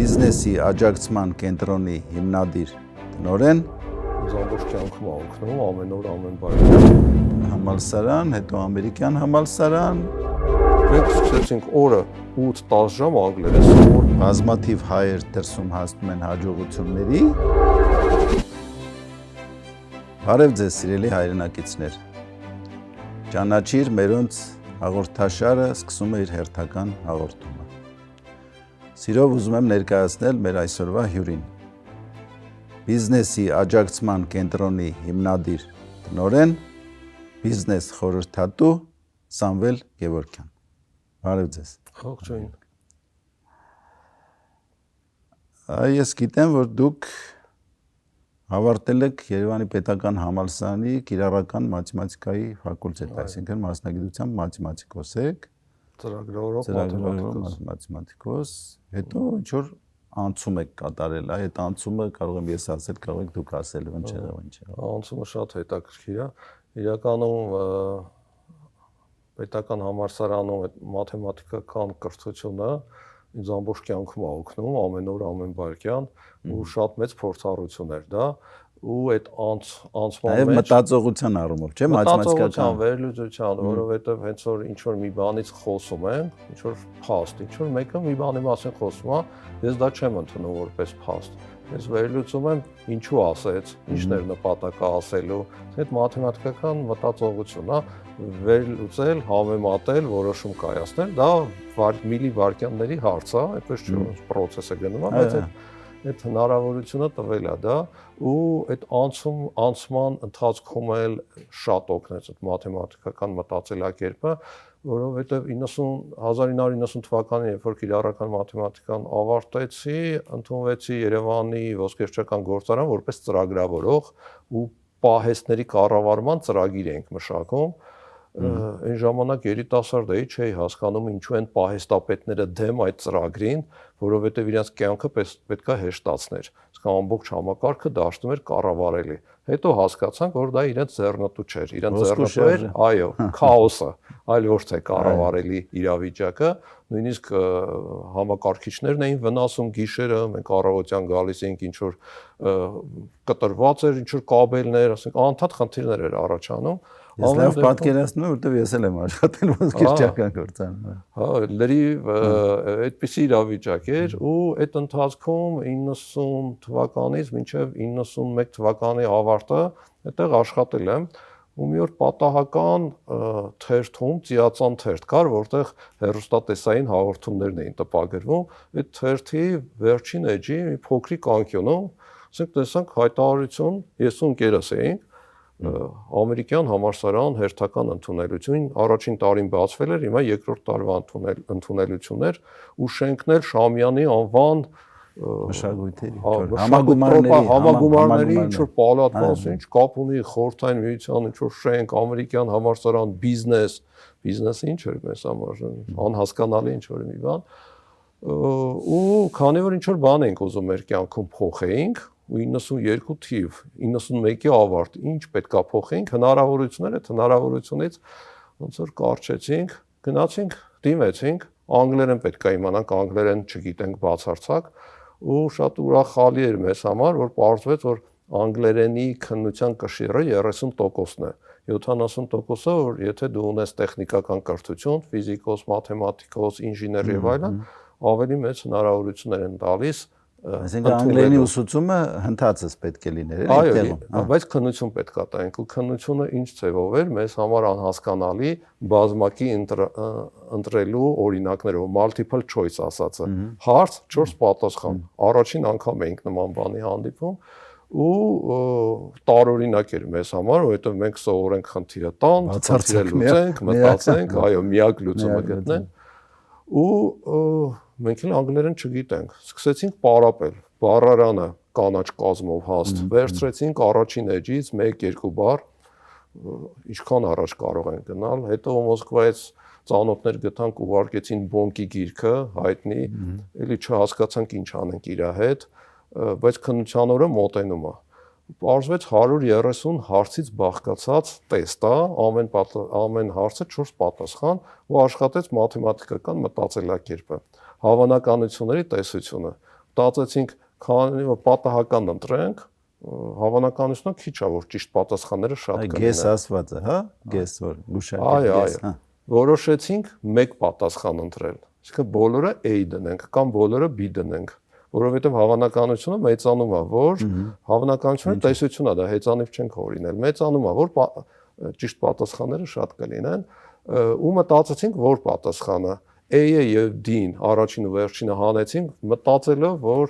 Բիզնեսի աջակցման կենտրոնի հիմնադիր տնօրեն Զամբոշ կյանքում անկնում ամեն օր ամեն բան համալսարան, հետո ամերիկյան համալսարան մենք սկսեցինք օրը 8-10 ժամ անգլերեն սովոր բազմաթիվ հայեր դրսում հասնում են հաջողությունների Բարև ձեզ սիրելի հայրենակիցներ Ճանաչիր մերոնց հաղորդաշարը սկսում է իր հերթական հաղորդումը Սիրով ուզում եմ ներկայացնել մեր այսօրվա հյուրին Բիզնեսի աջակցման կենտրոնի հիմնադիր տնօրեն բիզնես խորհրդատու Սամվել Գևորգյան Բարև ձեզ Ողջույն Ես գիտեմ որ դուք Հավարտել եք Երևանի պետական համալսարանի կիրառական մաթեմատիկայի ֆակուլտետ, այսինքն մասնագիտությամբ մաթեմատիկոս եք, ծրագրավորող մաթեմատիկոս, հետո ինչ որ անցում եք կատարել, այդ անցումը կարող եմ ես ասել, կարող եք դուք ասել, ինչ եղավ։ Անցումը շատ հետաքրքիր է, իրականում պետական համալսարանում այդ մաթեմատիկական կրթությունը ինձ ամբողջ կյանքում է օգնում, ամեն օր, ամեն վայրկյան, ու շատ մեծ փորձառություն էր դա, ու այդ անցման մեջ մտածողության առումով, չէ՞, մաթեմատիկական վերլուծության, որովհետև հենց որ ինչ որ մի բանից խոսում են, ինչ որ փաստ, ինչ որ մեկը մի բանի մասին խոսում է, ես դա չեմ ընդունում որպես փաստ։ Ես վերլուծում եմ ինչու ասեց, ինչն էր նպատակը ասելու, այդ մաթեմատիկական մտածողությունն է վերլուծել, համեմատել, որոշում կայացնել, դա միլի վայրկյանների հարց է, այդպես չէ, process-ը գնում է, բայց այդ հնարավորությունը տվել է դա ու այդ անցման ընթացքում էլ շատ օգնեց այդ մաթեմատիկական մտածելակերպը, որովհետև 1990 թվականին, երբ որ կիրառական մաթեմատիկան ավարտեցի, ընդունվեցի Երևանի ոսկերչական գործարան որպես ծրագրավորող ու պահեստների կառավարման ծրագիր ենք մշակում Այն ժամանակ երիտասարդ էի, չէի հասկանում ինչու են պահեստապետները դեմ այդ ծրագրին, որովհետև իրենց կյանքը պետք է հեշտացներ։ Իսկ ամբողջ համակարգը դարձնում էր կառավարելի։ Հետո հասկացանք, որ դա իրենց ձեռնտու չէր, իրենց ձեռնտու էր, այո, քաոսը, այլ ոչ թե կառավարելի իրավիճակը, նույնիսկ համակարգիչներն էին վնասում գիշերը, մենք առավոտյան գալիս էինք ինչ որ կտրված էր, ինչ որ կաբելներ, ասենք անընդհատ խնդիրներ էր առաջանում Ես լավ պատկերացնում եմ, որտեղ ես էլ եմ աշխատել ոսկերչական գործարանում։ Հա, լրիվ այդպիսի իրավիճակ էր ու այդ ընթացքում 90 թվականից մինչև 91 թվականի ավարտը այդտեղ աշխատել եմ ու մի օր պատահական թերթում ծիածան թերթ կար, որտեղ հեռուստատեսային հաղորդումներն էին տպագրվում, այդ թերթի վերջին էջի մի փոքրիկ անկյունում, ասենք տեսանք հայտարարություն, ես ու ընկերս էինք ամերիկյան համալսարան հերթական ընդունելություն առաջին տարին բացվել էր, հիմա երկրորդ տարվա ընդունելություններ ու շենքներ Շամյանի անվան մշակույթի համագումարների ինչ որ պալատված ինչ կապ ունի խորհրդային միության ինչ որ շենք ամերիկյան համալսարան բիզնեսը ինչ էր մեզ համար անհասկանալի ինչ որ մի բան ու քանի որ ինչ որ բան ենք ուզում մեր կյանքում փոխեինք ու 92 թիվ 91-ի ավարտ ինչ պետքա փոխենք հնարավորությունից ոնց որ կարճեցինք գնացինք դիմեցինք անգլերեն պետքա իմանանք անգլերեն չգիտենք բացարձակ ու շատ ուրախալի էր մեզ համար որ պարզվեց որ անգլերենի քննության կշիռը 30%-ն է 70%-ը որ եթե դու ունես տեխնիկական կրթություն ֆիզիկոս մաթեմատիկոս ինժեներ եւ այլն ավելի մեծ հնարավորություններ են տալիս Այսինքն անգլերենի ուսուցումը հնդածս պետք է լիներ, էլի այո, բայց քննություն պետք է տանք ու քննությունը ինչ ձևով էր, մեզ համար անհասկանալի բազմակի ընտրելու օրինակներով, multiple choice ասածը, հարց, 4 պատասխան, առաջին անգամ էինք նման բանի հանդիպում ու տարօրինակ էր մեզ համար, որովհետև մենք սովորենք խնդիրը տան, խնդիրը լուծենք, մտածենք, այո, միակ լուծումը գտնենք ու մենք էլ անգլերեն չգիտենք, սկսեցինք պարապել, բառարանը կանաչ կազմով հաստ, վերցրեցինք առաջին էջից 1-2 բառ, ինչքան առաջ կարող ենք գնալ, հետո Մոսկվայից ծանոթներ գտանք ուղարկեցին Բոնկի գիրքը, հայտնի, էլի չհասկացանք ինչ անենք իր հետ, բայց քննության օրը մոտենում է։ Պարզվեց 130 հարցից բաղկացած տեստ է, ամեն հարցը 4 պատասխան ու աշխատեց մաթեմատիկական մտածելակերպը, հավանականությունների տեսությունը, մտածեցինք, քանի որ պատահական ընտրենք, հավանականությունը քիչ է, որ ճիշտ պատասխանները շատ կլինեն։ Գես ասված է, հա, գես որ գուշակել գես, հա։ Որոշեցինք մեկ պատասխան ընտրել։ Այսինքն բոլորը A դնենք կամ բոլորը B դնենք, որովհետև հավանականությունը մեծանում է, որ հավանականությունը տեսություն է, դա հեծանիվ չենք հորինել, մեծանում է, որ ճիշտ պատասխանները շատ կլինեն, ու մտածեցինք, որ պատասխանը A-ը եւ D-ն առաջին ու վերջինը հանեցինք, մտածելով, որ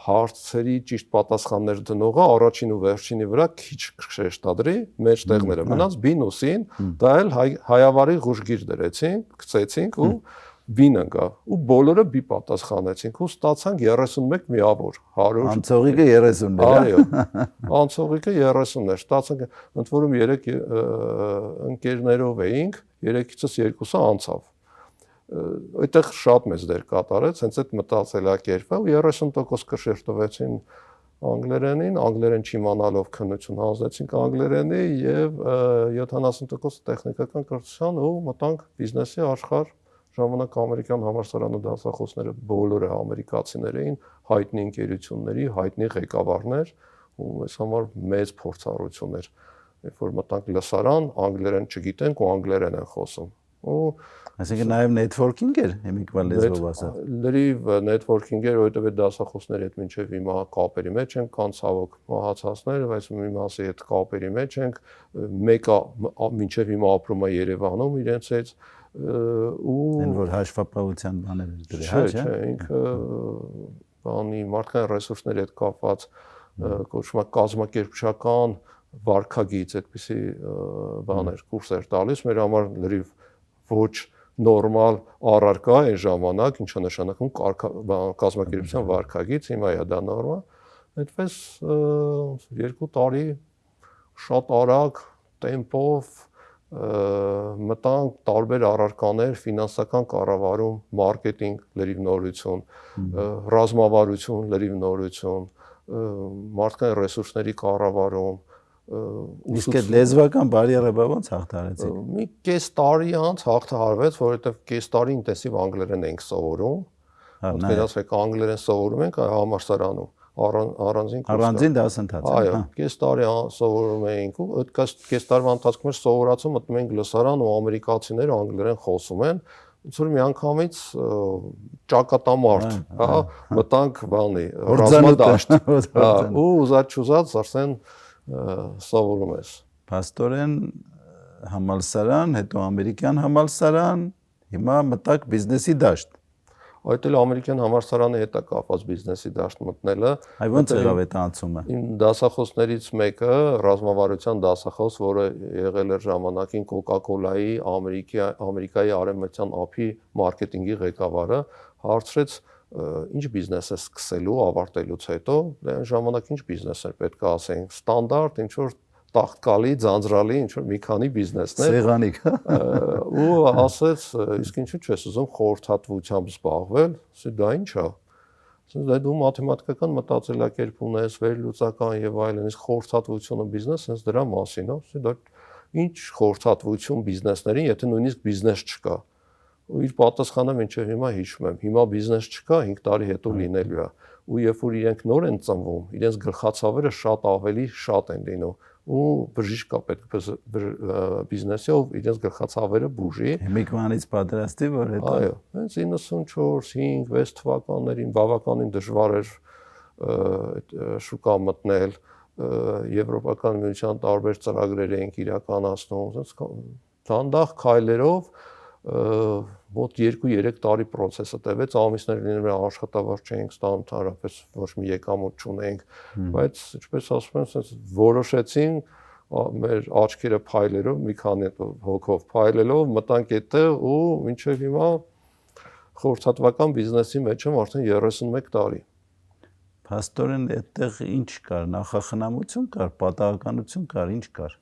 հարցերի ճիշտ պատասխաններ դնողը առաջին ու վերջինի վրա քիչ կշեշտադրի մեջտեղները, մնաց B-ն ու C-ն, դա էլ հայավարի ղուժգիր դրեցինք, գցեցինք ու B-ն ընկա, ու բոլորը B պատասխանեցինք ու ստացանք 31 միավոր 100։ Անցողիկը 30-ն էր։ Այո, անցողիկը 30-ն էր, ստացանք, ընդ որում 3 ընկերներով էինք, 3-ից 2-ը անցավ։ Այդտեղ շատ մեծ դեր կատարեց, հենց այդ մտածելակերպը, ու 30% կշերտվեցին անգլերենին, անգլերեն չիմանալով քննություն հանձնեցինք անգլերենի եւ 70% տեխնիկական կրթության ու մտանք բիզնեսի աշխարհ։ Ժամանակ ամերիկյան համալսարանի դասախոսները բոլորը ամերիկացիներ էին, հայտնի ընկերությունների, հայտնի ղեկավարներ, ու այս համար մեծ փորձառություն էր։ Երբ որ մտանք լսարան, անգլերեն չգիտենք ու անգլերեն են խոսում։ Այսինքն նաև networking էր, հիմիկվա լեզվով ասած։ Լրիվ networking էր, որովհետև այդ դասախոսների հետ մինչև հիմա կապերի մեջ ենք, կան ցավոք մահացածներ, բայց մի մասի հետ կապերի մեջ ենք, մեկը մինչև հիմա ապրում է Երևանում իրենց հետ, ու այն որ հաշվապահության բաներ էր դրի, հա, չէ, ինքը բանի մարդկային ռեսուրսների հետ կապված կոչվում է կազմակերպչական վարքագիծ, այդպիսի բաներ, կուրսեր տալիս, մեր համար լրիվ ոչ նորմալ առարկա այն ժամանակ, ինչա նշանակում կազմակերպության վարքագիծ, հիմա է դա նորմալ, այդպես 2 տարի շատ արագ տեմպով մտանք տարբեր առարկաներ, ֆինանսական կառավարում, մարքեթինգ, լրիվ նորություն, ռազմավարություն, լրիվ նորություն, մարդկային ռեսուրսների կառավարում, իսկ այդ լեզվական բարիերը ոնց հաղթարեցիք։ Մի կես տարի անց հաղթահարվեց, որովհետև կես տարի ինտենսիվ անգլերեն ենք սովորում, ոնց եք անգլերեն սովորում ենք համալսարանում, առանձին դասընթաց։ Այո, կես տարի սովորում էինք ու այդ կես տարվա ընթացքում էր սովորացում, մտնում ենք լսարան ու ամերիկացիները անգլերեն խոսում են, ոնց որ միանգամից ճակատամարտ, հա, մտանք բանի, ռազմադաշտ, ու ուզած արդեն սովորում ես։ Փաստորեն համալսարան, հետո ամերիկյան համալսարան, հիմա մտակ բիզնեսի դաշտ։ Այդ էլ ամերիկյան համալսարանի հետ է կապված բիզնեսի դաշտ մտնելը։ Այ ո՞նց եղավ այդ անցումը։ Իմ դասախոսներից մեկը, ռազմավարության դասախոս, որը եղել էր ժամանակին Coca-Cola-ի Ամերիկայի արևմտյան ափի մարքեթինգի ղեկավարը, հարցրեց ինչ բիզնես է սկսելու ավարտելուց հետո, դե այն ժամանակ ինչ բիզնես էր պետք է ասենք, ստանդարտ ինչ որ տաղտկալի, ձանձրալի ինչ որ մի քանի բիզնեսներ։ Սեղանիկ։ Ու ասեց, իսկ ինչու՞ չես ուզում խորհրդատվությամբ զբաղվել, ասի դա ի՞նչ է։ Ասես դա դու մաթեմատիկական մտածելակերպ ունես, վերլուծական եւ այլն, իսկ խորհրդատվությունը բիզնես, հենց դրա մասին է, ասի դա ինչ խորհրդատվություն բիզնեսներին, եթե նույնիսկ բիզնես չկա։ Ու իր պատասխանը մինչև հիմա հիշում եմ, հիմա բիզնես չկա, 5 տարի հետո լինելու է։ Ու երբ որ իրենք նոր են ծնվում, իրենց գլխացավերը շատ ավելի շատ են լինում, ու բժիշկ կա պետք բիզնեսի, ով իրենց գլխացավերը բուժի։ Հիմիկվանից պատրաստի, որ հետո։ Այո, հենց 94, 5, 6 թվականներին բավականին դժվար էր շուկա մտնել, եվրոպական միության տարբեր ծրագրեր էինք իրականացնում, դանդաղ քայլերով մոտ 2-3 տարի process-ը տևեց, ամիսներ լինել էր աշխատավարձ չէինք ստանում, ընդհանրապես ոչ մի եկամուտ չունեինք, բայց ինչպես ասում են, sense որոշեցին մեր աչքերը փայլերով, մի քանի հոգով փայլելով մտանք այդտեղ ու մինչև հիմա խորհրդատվական բիզնեսի մեջ եմ արդեն 31 տարի։ Փաստորեն այդտեղ ինչ կար, նախախնամություն կար, պատահականություն կար, ինչ կար։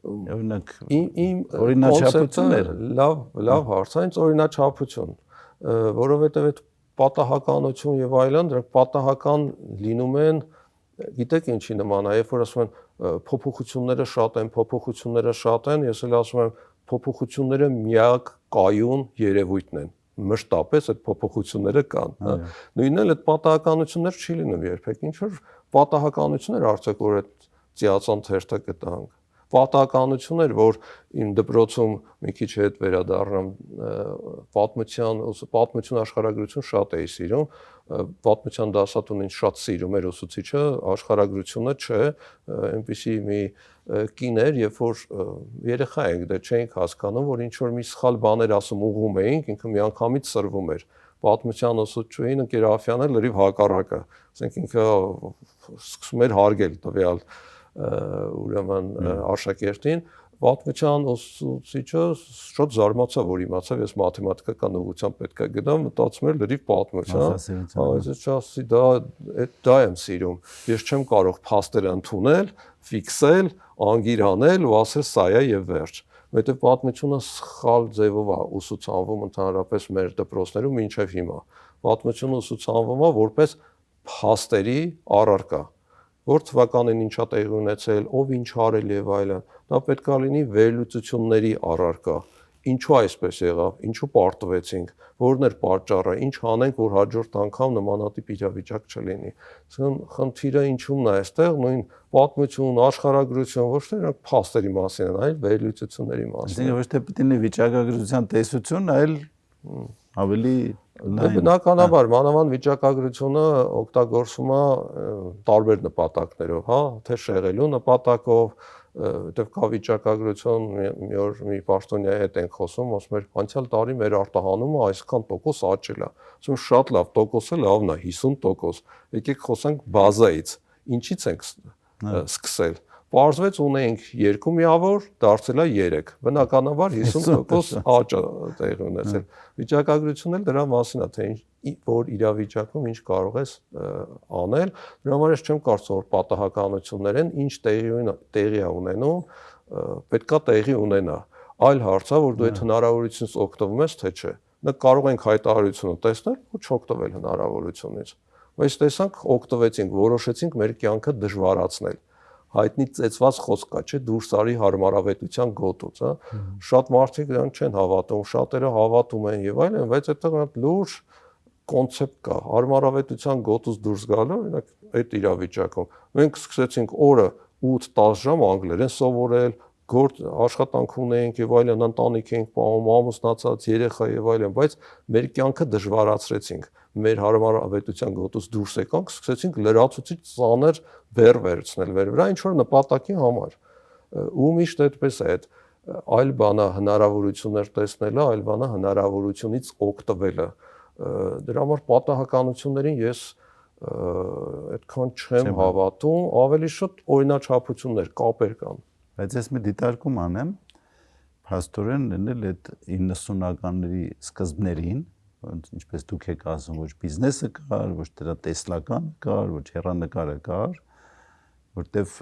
Օրինակ իմ օրինաչափություններ, լավ հարց, այնց օրինաչափություն, որովհետև այդ պատահականություն եւ այլն, դրանք պատահական լինում են, գիտեք ինչի նման է, երբ որ ասում են փոփոխությունները շատ են, ես էլ ասում եմ փոփոխությունները միակ կայուն երևույթն են մշտապես այդ փոփոխությունները կան, հա։ Նույնն էլ այդ պատահականություններ չի լինում երբեք, ինչ որ պատահականություններ արդյոք որ այդ ծիածան թերթը գտանք։ Պատահականություն էր, որ իմ դպրոցում մի քիչ հետ վերադառնամ պատմություն աշխարհագրություն շատ էի սիրում, պատմության դասատուն ինձ շատ սիրում էր ուսուցիչը, աշխարհագրությունը չէ, այնպեսի մի կին էր, երբ որ երեխա ենք, դե չէինք հասկանում, որ ինչ որ մի սխալ բաներ ասում ուղում էինք, ինքը միանգամից սրվում էր։ Պատմության ուսուցչուհին ընկեր Աֆյանը լրիվ հակառակը, ասենք ինքը սկսում էր հարգել տվյալ ուրեմն աշակերտին, պատմության ուսուցիչը շատ զարմացավ, որ իմացավ ես մաթեմատիկական ուղղությամբ պետք է գնամ, մտածում էր լրիվ պատմության, այս ասի դա եմ սիրում, ես չեմ կարող փաստեր ընդունել, ֆիքսել, անգիր անել ու ասել սա է եւ վերջ, որովհետեւ պատմությունը սխալ ձևով է ուսուցանվում ընդհանրապես մեր դպրոցներում մինչեւ հիմա, պատմությունը ուսուցանվում է որպես փաստերի առարկա, որ թվականին ինչա տեղի ունեցել, ով ինչ արել եւ այլն, դա պետք է լինի վերլուծությունների առարկա, ինչու այսպես եղավ, ինչու պարտվեցինք, որն էր պատճառը, ինչ անենք, որ հաջորդ անգամ նմանատիպ իրավիճակ չլինի։ Խնդիրը ինչու՞մն է այստեղ, նույն պատմություն, աշխարհագրություն, ոչ թե նրանք փաստերի մասին են, այլ վերլուծությունների մասին։ Այսինքն ոչ թե պետք է վիճակագրության տեսություն, այլ ավելի բնականաբար մանավանդ վիճակագրությունը օգտագործվում է տարբեր նպատակներով, հա, թե շեղելու նպատակով, որտեվ կա վիճակագրություն, մի օր մի պաշտոնյայի հետ ենք խոսում, ասում էր, անցյալ տարի մեր արտահանումը այսքան տոկոս աճել է։ Ասում եմ, շատ լավ, տոկոսը լավն է, 50%։ Եկեք խոսենք բազայից, ինչից ենք սկսել։ Պարզվեց ունեինք 2 միավոր, դարձել է 3։ Բնականաբար 50% աճ է տեղի ունեցել։ Վիճակագրությունն էլ դրա մասին է, թե որ իրավիճակում ինչ կարող ես անել։ Դրա համար ես չեմ կարծում, որ պատահականություններ են, ինչ տեղի է ունենում, պետքա տեղի ունենա։ Այլ հարց է, որ դու այդ հնարավորությունից օգտվում ես, թե չէ։ Նա կարող ենք հայտարարությունը տեսնել ու չօգտվել հնարավորությունից։ Բայց տեսանք, օգտվեցինք, որոշեցինք մեր կյանքը դժվարացնել։ Հայտնի ծեծված խոսք կա, չէ, դուրս արի հարմարավետության գոտուց, հա։ Շատ մարդիկ դրան չեն հավատում, շատերը հավատում են եւ այլն, բայց այդտեղ լուրջ կոնցեպտ կա, հարմարավետության գոտուց դուրս գալու, օրինակ այդ իրավիճակում։ Մենք սկսեցինք օրը 8-10 ժամ անգլերեն սովորել, աշխատանք ունեինք եւ այլն, ընտանիք էինք պահում, ամուսնացած երեխա եւ այլն, բայց մեր կյանքը դժվարացրեցինք։ Մեր հարմարավետության գոտուց դուրս եկանք, սկսեցինք լրացուցիչ ծանր բեռ վերցնել վեր վրա, ինչ որ նպատակի համար։ Ու միշտ այդպես է, այդ այլ բանա հնարավորություններ տեսնելը, այլ բանա հնարավորությունից օգտվելը։ Դրա համար պատահականություններին ես այդքան չեմ հավատում, ավելի շուտ օրինաչափություններ, կապեր կան։ Բայց ես մի դիտարկում անեմ, փաստորեն լինել այդ 90-ականների սկզբներին, ինչպես դուք եք ասում, ոչ բիզնեսը կար, ոչ դրա տեսլականը կար, ոչ հեռանկարը կար, որտեվ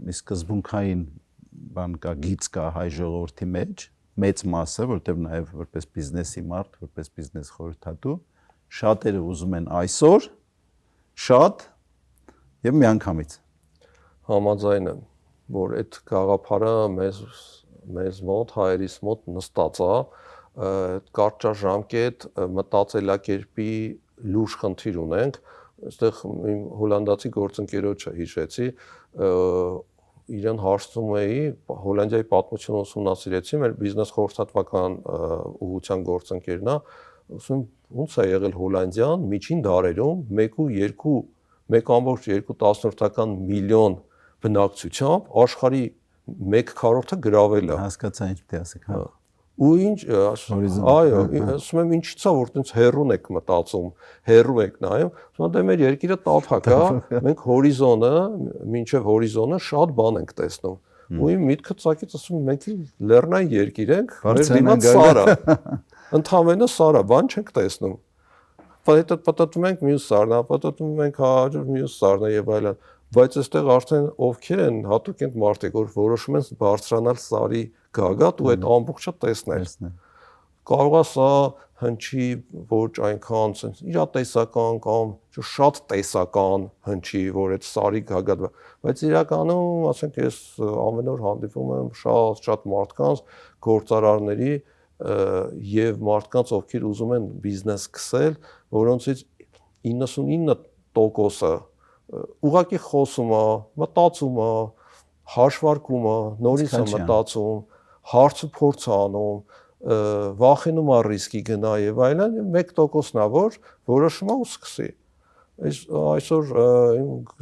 մի սկզբունքային բան կա, գիծ կա հայ ժողովրդի մեջ, մեծ մասը, որտեվ նաև որպես բիզնեսի մարդ, որպես բիզնես խորհրդատու, շատերը ուզում են այսօր, շատ եւ միանգամից։ Համաձայն եմ, որ այդ գաղափարը մեզ մոտ, հայերիս մոտ նստած է, կարճաժամկետ մտածելակերպի լուրջ խնդիր ունենք, այստեղ իմ հոլանդացի գործընկերոջը հիշեցի, իրեն հարցնում էի, Հոլանդիայի պատմությունը ուսումնասիրեցի, մեր բիզնես խորհրդատվական ուղղության գործընկերն է, ասում ոնց է եղել Հոլանդիան միջին դարերում 1.2 միլիոն բնակչությամբ աշխարհի 1/4-ը գրավել է։ Հասկացա ինչ պետք է ասեք, հա։ Ու ինչ, այո, ասում եմ ինչի՞ց է, որ տենց հերուն եք մտածում, հերու եք նայում, ասում եմ դե մեր երկիրը տափակ է, մենք հորիզոնը, մինչև հորիզոնը շատ բան ենք տեսնում։ Ու իմ միտքը ծագեց, ասում եմ մենք լեռնային երկիր ենք, մեր դիմաց սար է։ Ընդհանրապես սար է, բան չենք տեսնում։ Պատտում ենք մյուս սարն, պատտում ենք հաջորդ մյուս սարն եւ այլն, բայց այստեղ արդեն ովքեր են հատուկ են մարդիկ, որ որոշում են բարձրանալ սարի գագաթ ու այդ ամբողջը տեսնել։ Կարող է սա հնչի ոչ այնքան իրատեսական կամ շատ տեսական հնչի, որ այդ սարի գագաթ, բայց իրականում, ասենք ես ամեն օր հանդիպում եմ շատ մարդկանց, գործարարների, եւ մարդկանց, ովքեր ուզում են բիզնես սկսել, որոնցից 99%-ը ուղղակի խոսում է, մտածում է, հաշվարկում է, նորից է մտածում, հարցը փորձ է անում, վախենում է ռիսկի գնա եւ այլն, 1%-ն է, որ որոշում է ու սկսի։ Այսօր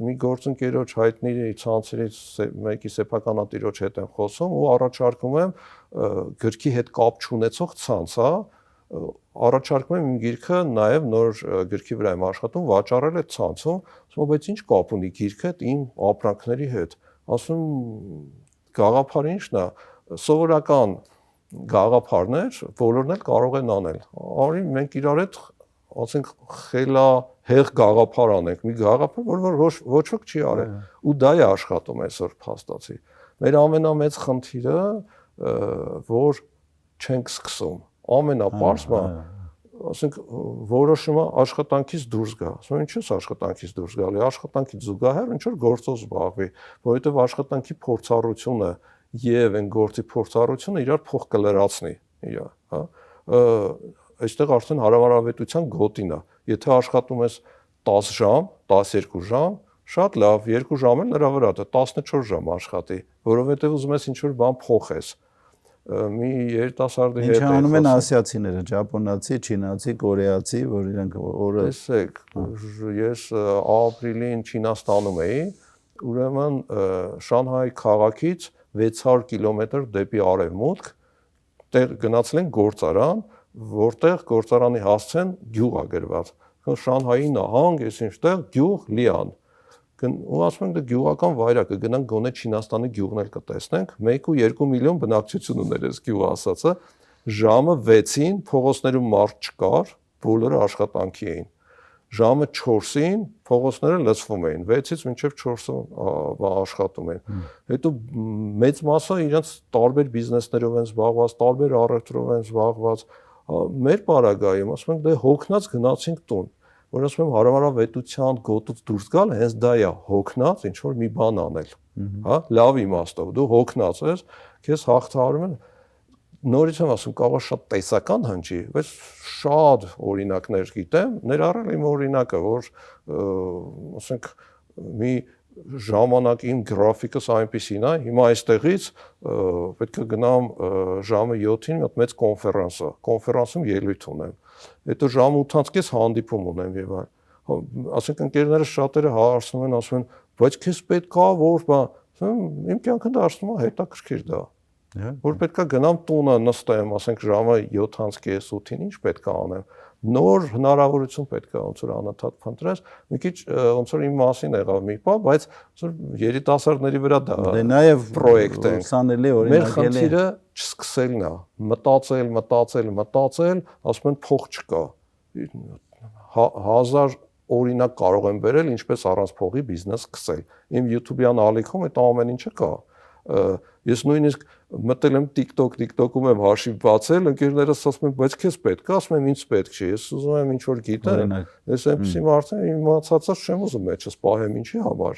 մի գործընկերոջ հայտնի ցանցերից մեկի սեփականատիրոջ հետ եմ խոսում ու առաջարկում եմ գրքի հետ կապ չունեցող ցանց, հա, առաջարկում եմ իմ գիրքը նաև նոր գրքի վրա եմ աշխատում վաճառել այդ ցանցում, ասում բայց ինչ կապ ունի գիրքը իմ ապրանքների հետ, ասում գաղափարը ինչն է, սովորական գաղափարներ, բոլորն էլ կարող են անել։ Արի մենք իրար հետ ասենք խելա հեղ գաղափար անենք, մի գաղափար, որ ոչ ոք չի արել, ու դա է աշխատում այսօր փաստացի։ Մեր ամենամեծ խնդիրը, որ չենք սկսում, ամենապարզը, ասենք որոշումը աշխատանքից դուրս գա։ Ասում ինչու՞ աշխատանքից դուրս գալի, աշխատանքից զուգահեռ ինչ որ գործով զբաղվի, որովհետև աշխատանքի փորձառությունը եւ այն գործի փորձառությունը իրար փոխ կլրացնի իրար, հա։ Այստեղ արդեն հարավարավետության գոտին է։ Եթե աշխատում ես 10 ժամ, 12 ժամ, շատ լավ, 2 ժամ էլ նրա վրա է, 14 ժամ աշխատի, որովհետև ուզում ես ինչ-որ բան փոխես։ Մի երիտասարդի հետ Ինչ անում են ասիացիները, ճապոնացի, չինացի, կորեացի, որ իրանք օրը տեսեք, ես ապրիլին Չինաստանում էի, ուրեմն Շանհայ քաղաքից 600 կիլոմետր դեպի արևմուտք գնացել են գործարան, որտեղ գործարանի հասցեն գյուղ է գրված։ Շանհայի նահանգ, ես ինչտեղ գյուղ Լիան։ Ու ասում ենք դա գյուղական վայրակ է, գնանք գոնե Չինաստանի գյուղն էլ կտեսնենք, 1.2 միլիոն բնակչություն ուներ այս գյուղը ասածը, ժամը 6-ին փողոցներում մարդ չկար, բոլորը աշխատանքի էին։ Ժամը 4-ին փողոցները լցվում էին, 6-ից մինչև 4-ը աշխատում էին։ Հետո մեծ մասը իրենց տարբեր բիզնեսներով են զբաղված, տարբեր առևտրով են զբաղված։ Մեր պարագայում ասում ենք դե հոգնած գնացինք տուն, որ ասում եմ հարավարավետության գոտուց դուրս գալ հենց դա է, հոգնած ինչ որ մի բան անել, հա, լավ իմաստով, դու հոգնած ես, քեզ հաղթահարում են, նորից եմ ասում, կարող է շատ տեսական հնչի, բայց շատ օրինակներ գիտեմ, ներառել իմ օրինակը, որ ասենք մի ժամանակ իմ գրաֆիկս այնպեսին է, հիմա այստեղից պետք է գնամ ժամը 7-ին մի հատ մեծ կոնֆերանսում ելույթ ունեմ, հետո ժամ 8-ից հանդիպում ունեմ եւ այլն, ասենք ընկերներս շատերը հարցնում են, ասում են, բայց քեզ պետք է որ իմ կյանքը դարձնում է հետաքրքիր դա, որ պետք է գնամ տունը նստեմ, ասենք ժամը 7:30, 8-ին ինչ պետք է անեմ, նոր հնարավորություն պետք է ոնց որ անընդհատ փնտրես, մի քիչ ոնց որ իմ մասին եղավ մի բան, բայց ոնց որ երիտասարդների վրա դա պրոյեկտ է։ Մեր խնդիրը չսկսելն է, մտածել, ասում են փող չկա։ 1000 օրինակ կարող եմ բերել, ինչպես առանց փողի բիզնես սկսել։ Իմ YouTube-յան ալիքում այդ ամեն ինչը կա։ Ես նույնիսկ մտել եմ TikTok-ում եմ հաշիվ բացել, ընկերներս ասում են, բայց քեզ պետք է, ասում եմ ինձ պետք չի, ես ուզում եմ ինչ որ գիտեմ, ես այնպեսի մարդ եմ, իմացածած չեմ ուզում մեջս պահեմ ինչի համար։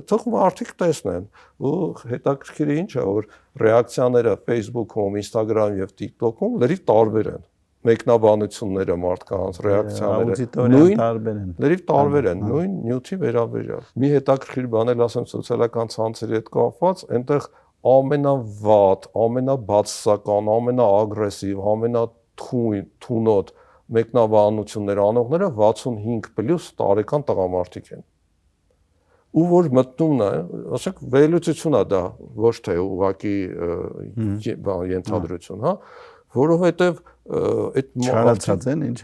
Թող մարդիկ տեսնեն, ու հետաքրքիրը ինչ է, որ ռեակցիաները Facebook-ում, Instagram եւ TikTok-ում լրիվ տարբեր են։ Մեկնաբանությունները մարդկանց, ռեակցիաները լրիվ տարբեր են, նույն նյութի վերաբերյալ։ Մի հետաքրքիր բան էլ ասեմ սոցիալական ցանցերի հետ կապված, այնտեղ ամենավատ, ամենաբացասական, ամենաագրեսիվ, ամենաթունոտ մեկնաբանություններ անողները 65+ տարեկան տղամարդիկ են։ Ու որ մտնումն է, ասենք վերլուծություն է դա, ոչ թե ուղղակի ենթադրություն, հա, որովհետև այդ չարացած են ինչ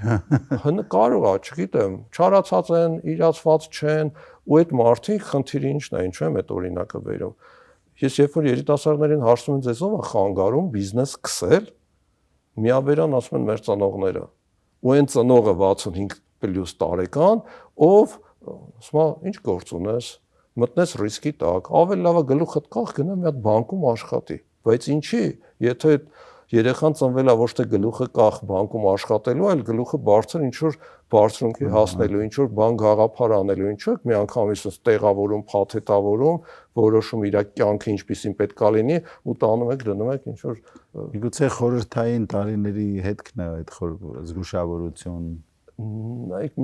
կարող է, չգիտեմ, չարացած են, իրացված չեն, ու այդ մարդիկ խնդիրը ինչն է, ինչու եմ այդ օրինակը բերում։ Ես երբ որ երիտասարդներին հարցնում եմ ձեզ ով է խանգարում բիզնես սկսել, միաբերան ասում են մեր ծնողները։ Ու այն ծնողը 65+ տարեկան, ով ասում է, ինչ գործ ունես, մտնես ռիսկի տակ, ավելի լավ է գլուխդ կախ գնա մի հատ բանկում աշխատի, բայց ինչի, երեխան ծնվել է ոչ թե գլուխը կախ բանկում աշխատելու, այլ գլուխը բարձր ինչ որ բարձրունքի հասնելու, ինչ որ բան գաղափար անելու, ինչ որ միանգամից տեղավորում, փաթեթավորում, որոշում իր կյանքը ինչպեսին պետք է լինի ու տանում եք դնում եք ինչ որ միգուցե խորհրդային տարիների հետքն է այդ զգուշավորություն նայեք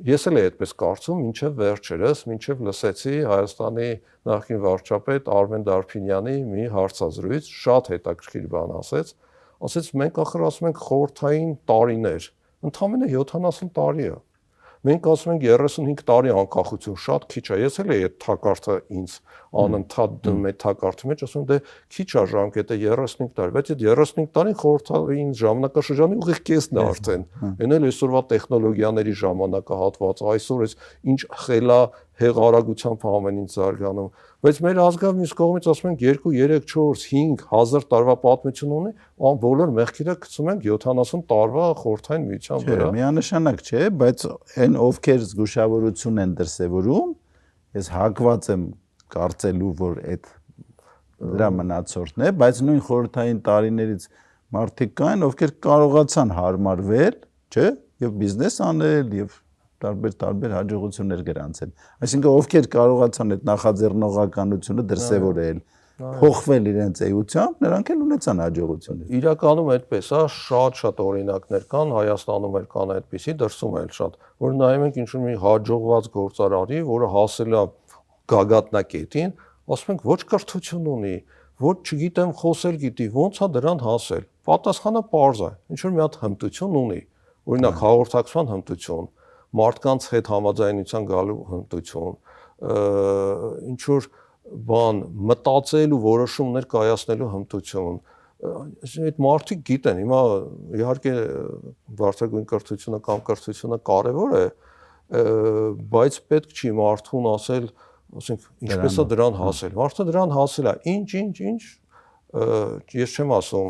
ես էլ այդպես կարծում, մինչև վերջերս, մինչև լսեցի Հայաստանի նախկին վարչապետ Արմեն Դարփինյանի մի հարցազրույց, շատ հետաքրքիր բան ասեց մենք ախր ասում ենք խորհրդային տարիներ, ընդամենը 70 տարի է։ Մենք ասում ենք 35 տարի անկախություն, շատ քիչ է։ Ես էլ այդ թակարդը ինձ անընդհատ դնում եմ թակարդի մեջ, ասում եմ դե քիչ է ժամկետը 35 տարի, բայց այդ 35 տարին խորհրդային ժամանակաշրջանի ուղիղ կեսն է արդեն։ Այն էլ այսօրվա տեխնոլոգիաների ժամանակահատվածը, այսօր էս ինչ խելա հեղարագությամբ ամեն ինչ զարգանում, բայց մեր ազգավ մյուս կողմից ասում ենք 2, 3, 4, 5 հազար տարվա պատմություն ունի, բոլոր մեղքերը գցում ենք 70 տարվա խորհրդային միության վրա։ Միանշանակ չէ, բայց այն ովքեր զգուշավորություն են դրսևորում, ես հակված եմ կարծելու, որ այդ դրա մնացորդն է, բայց նույն խորհրդային տարիներից մարդիկ կային, ովքեր կարողացան հարմարվել, չէ, եւ բիզնես անել եւ տարբեր հաջողություններ գրանցել։ Այսինքն ովքեր կարողացան այդ նախաձեռնողականությունը դրսևորել, փոխվել իրենց էությամբ, նրանք էլ ունեցան հաջողություններ։ Իրականում այդպես է, շատ օրինակներ կան, Հայաստանում էլ կան այդպիսի, դրսում էլ շատ, որ նայում ենք ինչ-որ մի հաջողված գործարարի, որը հասել է գագաթնակետին, ասում ենք ոչ կրթություն ունի, ոչ չգիտեմ խոսել գիտի, ոնց է դրան հասել։ Պատասխանը պարզ է, ինչ-որ մի հատ հմտություն ունի, օրինակ հաղորդակցման հմտություն, մարդկանց հետ համաձայնության գալու հմտություն, ինչ որ բան մտածել ու որոշումներ կայացնելու հմտություն, այդ մարդիկ գիտեն, հիմա իհարկե բարձրագույն կրթությունը կամ կրթությունը կարևոր է, բայց պետք չի մարդուն ասել, ասենք ինչպես է դրան հասել, մարդը դրան հասել է, ինչ, ես չեմ ասում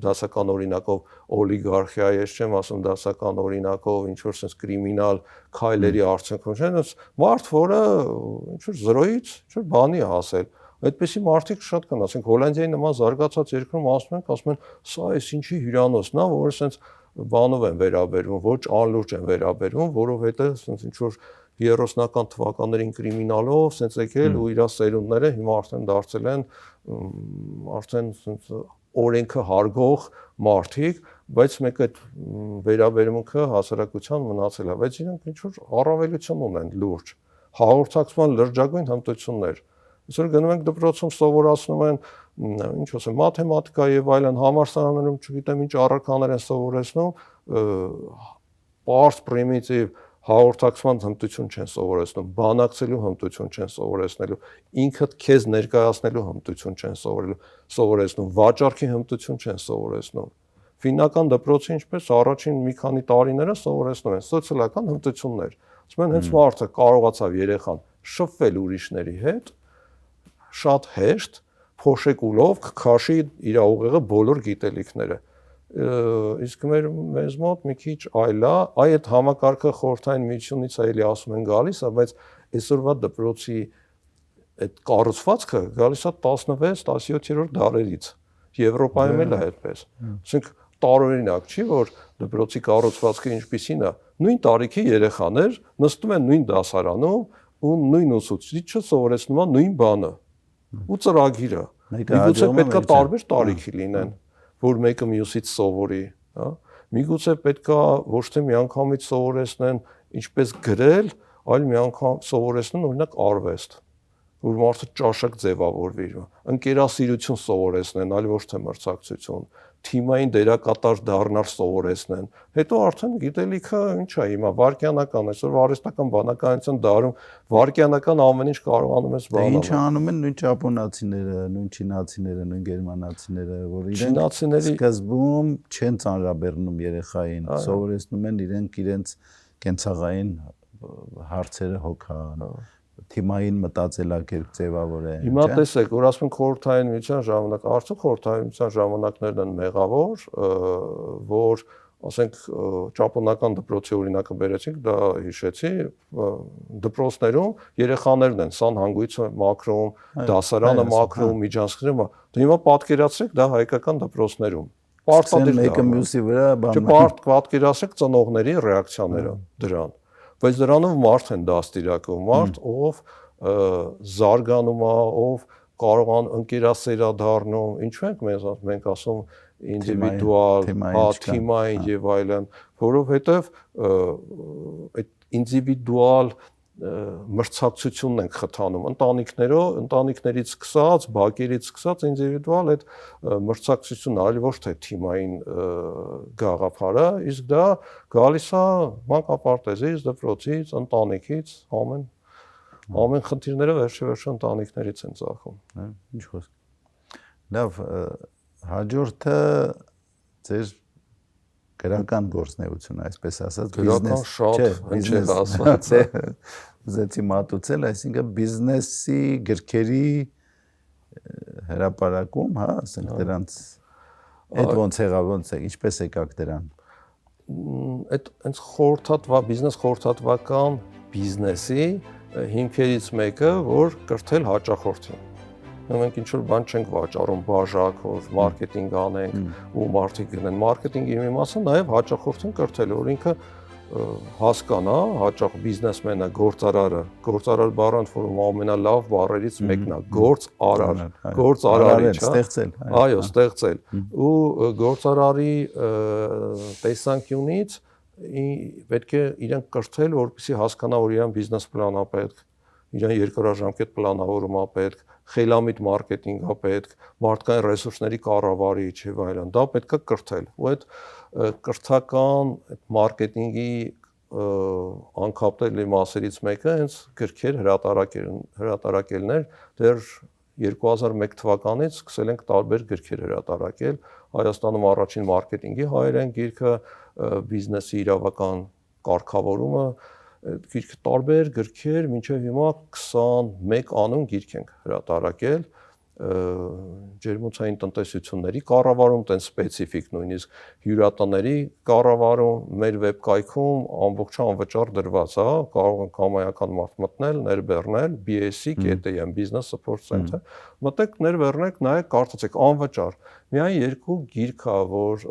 դասական օրինակով օլիգարխիա, ես չեմ ասում դասական օրինակով ինչ որ sense կրիմինալ քայլերի արդյունքում, չէ՞, մարդ, որը ինչ որ զրոյից, ինչ որ բանի է հասել։ Այդպեսի մարդիկ շատ կան, ասենք Հոլանդիայի նման զարգացած երկրում ասում են, սա էս ինչի հյուրանոցն է, որը sense բանով են վերաբերվում, ոչ անլուրջ են վերաբերվում, որովհետև sense ինչ որ 30-ական թվականներին կրիմինալով sense եկել ու իր սերունդները հիմա արդեն դարձել են արդեն sense օրենքը հարգող մարդիկ, բայց մեկ այդ վերաբերմունքը հասարակության մնացել է, բայց իրենք ինչ որ առավելություն ունեն լուրջ, հաղորդակցման լրջագույն հմտություններ։ Այսօր գնում ենք դպրոցում սովորացնում են, ինչ ասեմ, մաթեմատիկա եւ այլն, համալսարաններում չգիտեմ ինչ առարկաներ են սովորեցնում, պարզ պրիմիտիվ հաղորդակցման հմտություն չեն սովորեցնում, բանակցելու հմտություն չեն սովորեցնելու, ինքդ քեզ ներկայացնելու հմտություն չեն սովորեցնում, վաճառքի հմտություն չեն սովորեցնում։ Ֆիննական դպրոցի ինչպես առաջին մի քանի տարիները սովորեցնում են սոցիալական հմտություններ։ Ասում են հենց մարդը կարողացավ երեխան շփվել ուրիշների հետ, շատ հեշտ, փոշեկուլով կքաշի իր ուղեղը բոլոր գիտելիքները։ Իսկ մեզ մոտ մի քիչ այլ է, այդ համակարգը խորհրդային միությունից էլի ասում են գալիս է, բայց այսօրվա դպրոցի այդ կառուցվածքը գալիս է 16-17-րդ դարերից։ Եվրոպայում էլ է այդպես։ Ասենք տարօրինակ չի, որ դպրոցի կառուցվածքը ինչպիսին է, նույն տարիքի երեխաներ նստում են նույն դասարանում ու նույն ուսուցիչը սովորեցնում է նույն բանը ու ծրագիրը։ Միգուցե պետքա տարբեր տարիքի լինեն, որ մեկը մյուսից սովորի, հա։ Միգուցե պետքա ոչ թե միանգամից սովորեցնեն ինչպես գրել, այլ միանգամ սովորեցնեն օրինակ արվեստ, որ մարդը ճաշակ ձևավորվի, ընկերասիրություն սովորեցնեն, այլ ոչ թե մրցակցություն, թիմային դերակատար դառնալ սովորեցնեն։ Հետո արդեն գիտելիքը ինչ է հիմա վարքյանական, այսօր արհեստական բանականության դարում վարքյանական ամեն ինչ կարողանում ես բանալ։ Ինչ անում են նույն ճապոնացիները, նույն չինացիները, նույն գերմանացիները, որ իրենք սկզբում չեն ծանրաբեռնում երեխային, սովորեցնում են իրենց կենցաղային հարցերը հոգան, թիմային մտածելակերպ ձևավորեն։ Հիմա տեսեք, որ ասում են խորհրդային միության ժամանակ, արդյոք խորհրդային միության ժամանակներն են մեղավոր, որ ասենք ճապոնական դպրոցի օրինակը բերեցինք, դա հիշեցի, դպրոցներում երեխաներն են սանհանգույցը մաքրում, դասարանը մաքրում, միջանցքները, դու հիմա պատկերացրեք դա հայկական դպրոցներում։ Պարտադիր մեկը մյուսի վրա պատկերացրեք ծնողների ռեակցիաները դրան։ Բայց դրանով մարդ են դաստիարակում, մարդ, ով զարգանում է, ով կարող է ընկերասերադառնում, ինչու ենք մենք ասում ինդիվիդուալ, թիմային եւ այլն, որովհետեւ այդ ինդիվիդուալ մրցակցությունն ենք խթանում ընտանիքներից սկսած, բակերից սկսած ինդիվիդուալ այդ մրցակցությունն այլ ոչ թե թիմային գաղափարը, իսկ դա գալիս է մանկապարտեզից, դպրոցից, ընտանիքից, ամեն խնդիրները վերջը ընտանիքներից են ծագում։ Ինչ խոսք։ Լավ, հաջորդը ձեր գրական գործունեությունը, այսպես ասած, բիզնես, շատ հնչեղ ասված է։ Ուզեցի մատուցել, այսինքն բիզնեսի գրքերի հրապարակում, հա, ասենք դրանց այդ ոնց եղավ, ինչպես եկաք դրան։ Այդ հենց բիզնես խորհրդատվական բիզնեսի հիմքերից մեկը, որ կրթել հաճախորդին։ Մենք ինչ-որ բան չենք վաճառում բաժակ, որ մարքեթինգ անենք ու մարդիկ գնեն։ Մարքեթինգի մի մասը նաև հաճախորդին կրթել, որ ինքը հասկանա, հաճախ բիզնեսմենը, գործարար բառը որ ամենալավ բառերից մեկն է, գործարարի, ստեղծել։ Այո, ստեղծել։ Ու գործարարի տեսանկյունից պետք է իրեն կրթել, որպեսզի հասկանա, որ իրեն բիզնես պլան է պետք, իրեն երկարաժամկետ պլանավորում է պետք, խելամիտ մարքեթինգ է պետք, մարդկային ռեսուրսների կառավարիչ եւ այլն, դա պետք է կրթել։ Ու այդ կրթական մարքեթինգի անկապտելի մասերից մեկը հենց գրքեր հրատարակելն էր, դեռ 2001 թվականից սկսել ենք տարբեր գրքեր հրատարակել, Հայաստանում առաջին մարքեթինգի հայերեն գիրքը, բիզնեսի իրավական կարգավորումը, գիրքը տարբեր գրքեր, մինչև հիմա 21 անուն գիրք ենք հրատարակել, ջերմոցային տնտեսությունների կառավարում, տեն սպეციფიկ նույնիսկ հյուրատների կառավարում, մեր վեբկայքում ամբողջ անվճար դրված է, կարող են կամայական մարդ մտնել, ներբեռնել, BSC.am Business Support Center, մտեք, ներբեռնեք, նայեք, կարդացեք անվճար։ Միայն երկու գիրք է, որ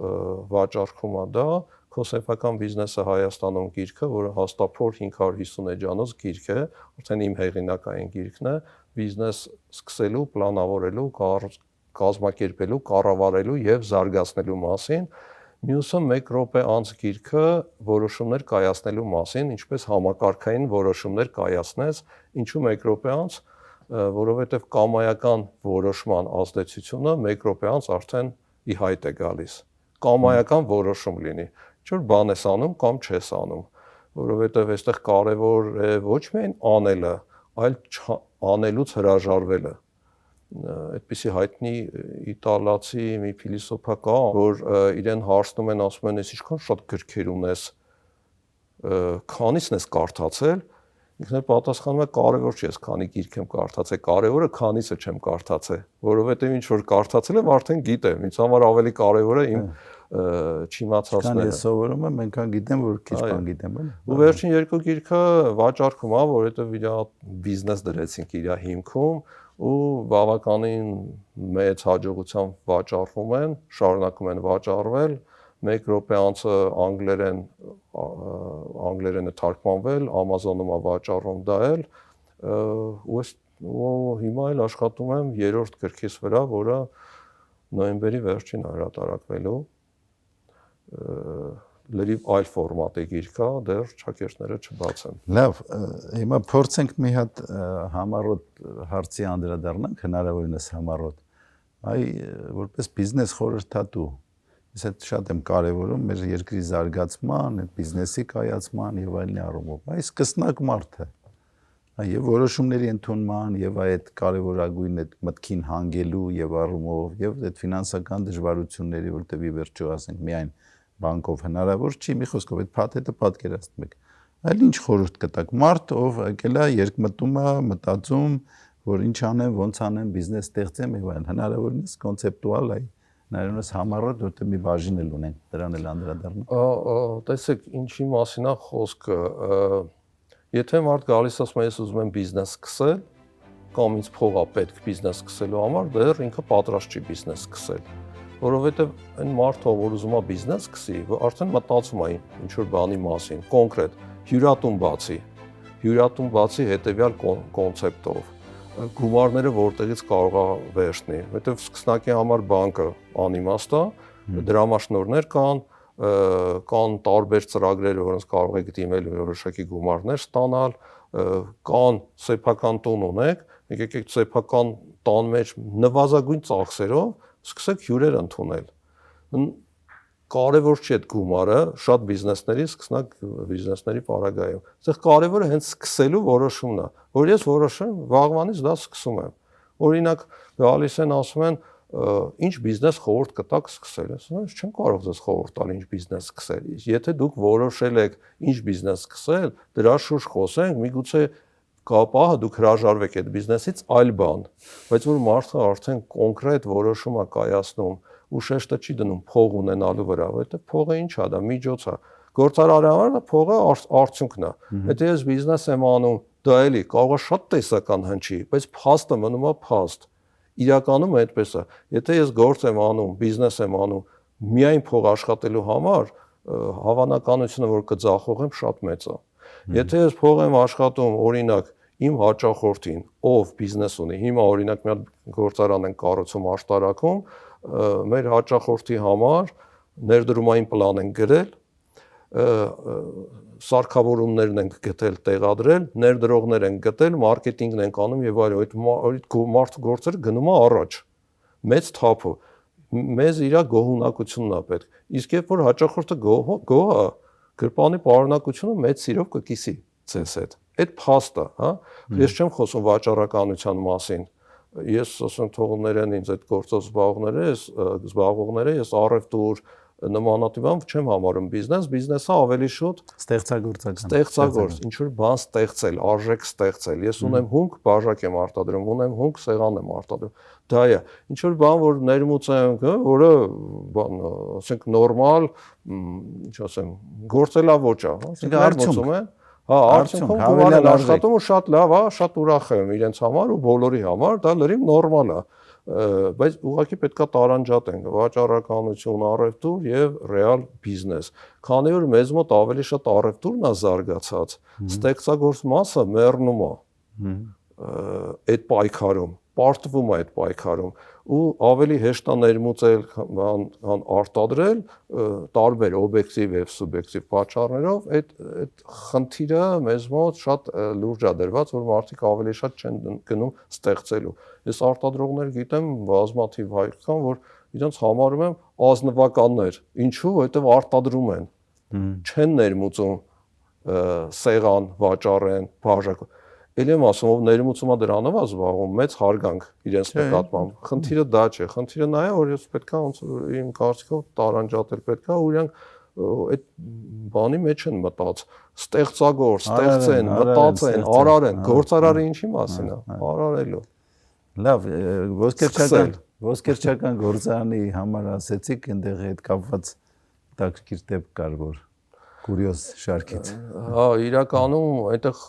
վաճառքում է դա, Քոսեփական բիզնեսը Հայաստանում գիրքը, որը հաստափոր 550 էջանոց գիրք է, արդեն իմ հեղինակային գիրքն է, բիզնես սկսելու, պլանավորելու, կազմակերպելու, կառավարելու եւ զարգացնելու մասին, մյուսը 1 րոպե անց գիրքը որոշումներ կայացնելու մասին, ինչպես համակարգային որոշումներ կայացնես, ինչու 1 րոպե անց, որովհետեւ կամայական որոշման ազդեցությունը 1 րոպե անց արդեն ի հայտ է գալիս։ Կամայական որոշում լինի, ինչ-որ բան ես անում կամ չես անում, որովհետև այստեղ կարևոր է ոչ միայն անելը, այլ անելուց հրաժարվելը։ Այդպիսի հայտնի իտալացի մի փիլիսոփա կա, որ իրեն հարցնում են, ասում են, ես ինչքան շատ գրքեր ունես, քանիսն ես կարդացել, ինքն էլ պատասխանում է, կարևոր չի, ես քանի գիրք եմ կարդացել, կարևորը քանիսը չեմ կարդացել, որովհետև ինչ որ կարդացել եմ, արդեն գիտեմ, ինձ համար ավելի կարևոր է իմ չիմացածները։ Ես սովորում եմ, այնքան գիտեմ, որ քիչ բան գիտեմ, էլի։ Ու վերջին երկու գիրքը վաճառքում է, որովհետև իր բիզնես դրեցինք իր հիմքում ու բավականին մեծ հաջողությամբ վաճառվում են, շարունակում են վաճառվել, 1 րոպե անցը անգլերենը թարգմանվել, Amazon-ում է վաճառվում դա էլ, ու հիմա էլ աշխատում եմ 3-րդ գրքիս վրա, որը նոյեմբերի վերջին հրատարակվելու, լրիվ այլ ֆորմատի գիրք է, դեռ ճակերտները չբաց են։ Լավ, հիմա փորձենք մի հատ համառոտ հարցի անդրադառնանք, հնարավորինս համառոտ։ Այ որպես բիզնես խորհրդատու, ես այդ շատ եմ կարևորում մեր երկրի զարգացման, այդ բիզնեսի կայացման եւ այլնի առումով։ Այս սկսնակ մարդը եւ որոշումների ընդունման եւ այդ կարևորագույն այդ մտքին հանգելու եւ առումով եւ այդ ֆինանսական դժվարությունների, որտեղ ի վերջո ասենք միայն բանկով հնարավոր չի, մի խոսքով այդ փաթեթը պատկերացնում եք։ Այլ ինչ խորհուրդ կտաք մարդ, ով եկել է, երկմտում է, մտածում, որ ինչ անեմ, ոնց անեմ, բիզնես ստեղծեմ եւ այլն, հնարավորինս կոնցեպտուալ այ Նայումս համառը դուք մի բաժին էլ ունենք, դրան էլ անդրադառնանք։ Տեսեք, ինչի մասին է խոսքը։ Եթե մարդ գալիս ասում է, ես ուզում եմ բիզնես սկսել, կամ ինձ փող է պետք բիզնես սկսելու համար, դեռ ինքը պատրաստ չի բիզնես սկսել։ Որովհետև այն մարդը, որ ուզում է բիզնես սկսի, արդեն մտածում է ինչ որ բանի մասին, կոնկրետ հյուրատուն բացի հետևյալ կոնցեպտով, գումարները որտեղից կարող է վերցնի, որովհետև սկսնակի համար բանկը անիմաստ է, դրամաշնորհներ կան տարբեր ծրագրեր, որոնց կարող եք դիմել որոշակի գումարներ ստանալ, կան սեփական տուն ունեք, եկեք սեփական տան մեջ նվազագույն ծախսերով սկսեք հյուրեր ընդունել։ Կարևոր չի այդ գումարը, շատ բիզնեսների սկսնակ բիզնեսների պարագայում։ Այստեղ կարևորը հենց սկսելու որոշումն է, որ ես որոշեմ վաղվանից դա սկսում եմ։ Օրինակ գալիս են ասում են ինչ բիզնես խորհուրդ կտաք սկսել։ Ես չեմ կարող ձեզ խորհուրդ տալ ինչ բիզնես սկսել։ Եթե դուք որոշել եք ինչ բիզնես սկսել, դրա շուրջ խոսենք, միգուցե կապահը դուք հրաժարվեք այդ բիզնեսից այլ բան, բայց որ մարդը արդեն կոնկրետ որոշում է կայացնում ու շեշտը չի դնում փող ունենալու վրա, որովհետև փողը ինչ է, դա միջոց է։ Գործարարի համար դա փողը արդյունքն է։ Եթե ես բիզնես եմ անում, դա էլի կարող է շատ տեսական հնչի, բայց փաստը մնում է փաստ։ Իրականում այդպես է։ Եթե ես գործ եմ անում, բիզնես եմ անում միայն փող աշխատելու համար, հավանականությունը որ կձախողեմ շատ մեծ է։ Եթե ես փող եմ աշխատում, օրինակ իմ հաճախորդին, ով բիզնես ունի, հիմա օրինակ մի հատ գործարան են կառուցում աշտարակում, մեր հաճախորդի համար ներդրումային պլան են գրել, սարքավորումներն են գտել, տեղադրել, ներդրողներ են գտել, մարքեթինգն են անում եւ այլն, այդ մարդու գործերը գնում է առաջ։ Մեծ թափը մեզ իր գոհունակությունն է պետք։ Իսկ երբ որ հաճախորդը գոհ է, գրպանի պարունակությունը մեծ սիրով կկիսի ցես հետ։ Այդ փաստը, հա։ Ես չեմ խոսում վաճառականության մասին։ Ես ասում թողումներն ինձ այդ գործով զբաղողները, ես առևտուր նմանատիպ չեմ համարում բիզնեսը ավելի շուտ ստեղծագործ, ինչ որ բան ստեղծել, արժեք ստեղծել։ Ես ունեմ հումք, բաժակ եմ արտադրում, ունեմ հումք, սեղան եմ արտադրում։ Դա է։ Ինչ որ բան, որ ներմուծենք, որը բան, ասենք նորմալ, ինչ ասեմ, գործելավոճ է, ասենք ներմուծում են։ Հա, արդյունքում գումարն աշխատում ու շատ լավ է, շատ ուրախ եմ իրենց համար ու բոլորի համար, դա լրիվ նորմալ է։ Բայց ուղղակի պետքա տարանջատենք վաճառականություն, առևտուր եւ ռեալ բիզնես։ Քանի որ մեզ մոտ ավելի շատ առևտուրն է զարգացած, ստեղծագործ մասը մեռնում է այդ պայքարում, պարտվում է այդ պայքարում ու ավելի հեշտ է ներմուծել, արտադրել տարբեր օբյեկտիվ եւ սուբյեկտիվ պատճառներով, այդ խնդիրը մեզ մոտ շատ լուրջ է դրված, որ մարդիկ ավելի շատ չեն գնում ստեղծելու։ Ես արտադրողներ գիտեմ, բազմաթիվ հայեր կան, որ իրենց համարում եմ ազնվականներ։ Ինչու՞, որովհետեւ արտադրում են, չեն ներմուծում սեղան, վաճառեն, բաժակ։ Էլ եմ ասում, ով ներմուծումա դրանով է զբաղվում, մեծ հարգանք իրենց նկատմամբ։ Խնդիրը դա չէ, խնդիրը նա է, որ ես պետքա իմ կարծիքով տարանջատել պետքա, ու իրանք այդ բանի մեջ են մտած, ստեղծագործ, ստեղծեն, մտածեն, արարեն, գործարարը ինչի մասին է, արարելու։ Լավ, ոսկերչական գործարանի համար ասեցիք, այնտեղ հետ կապված հետաքրքիր դեպք կար, որ կուրիոզ շարքից։ Հա, իրականում այդտեղ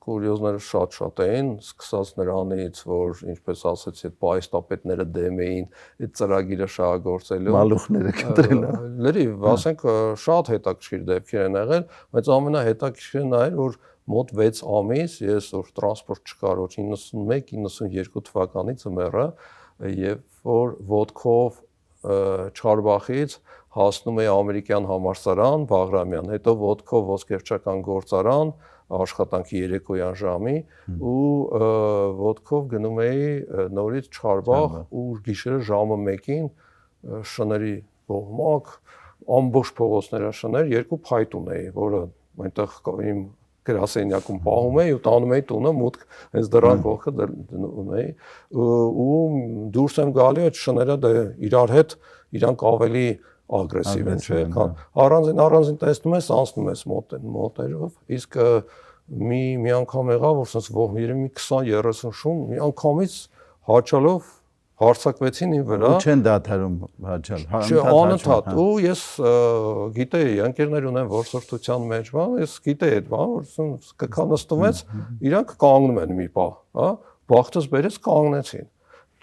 կուրիոզները շատ էին, սկսած նրանից, որ ինչպես ասեցի, այդ պահեստապետները դեմ էին այդ ծրագիրը շահագործելու, մալուխները կտրել։ Լրիվ, ասենք շատ հետաքրքիր դեպքեր են եղել, բայց ամենահետաքրքիրը նա էր, որ մոտ 6 ամիս ես որ տրանսպորտ չկար, 91-92 թվականի ձմեռը, երբ որ ոդկով Չարբախից հասնում էի ամերիկյան համալսարան Բաղրամյան, հետո ոդկով ոսկերչական գործարան աշխատանքի երեկոյան ժամի ու ոդկով գնում էի նորից Չարբախ ու գիշերը ժամը 1-ին շների կողմակ ամբողջ փողոցները շներ, 2 փայտ ունեի, որը այնտեղ իմ գրասենյակում պահում էի ու տանում էի տունը մուտք հենց դռան կողքը դնում էի ու դուրս եմ գալի այդ շները իրար հետ իրանք ավելի ագրեսիվ են, չէ՞, առանձին տեսնում ես, անցնում ես մոտերով, իսկ մի անգամ եղավ, որ sense երևի 20-30 շուն մի անգամից հաճալով հարցակվեցին ին վրա։ Չեն դադարում հաճալ։ Անընդհատ ու ես գիտեի, ընկերներ ունեմ որսորդության մեջ, ես գիտեի այդ բան, որ կքա նստում ես, իրանք կանգնում են մի պահ, հա, բախտս բերեց կանգնեցին։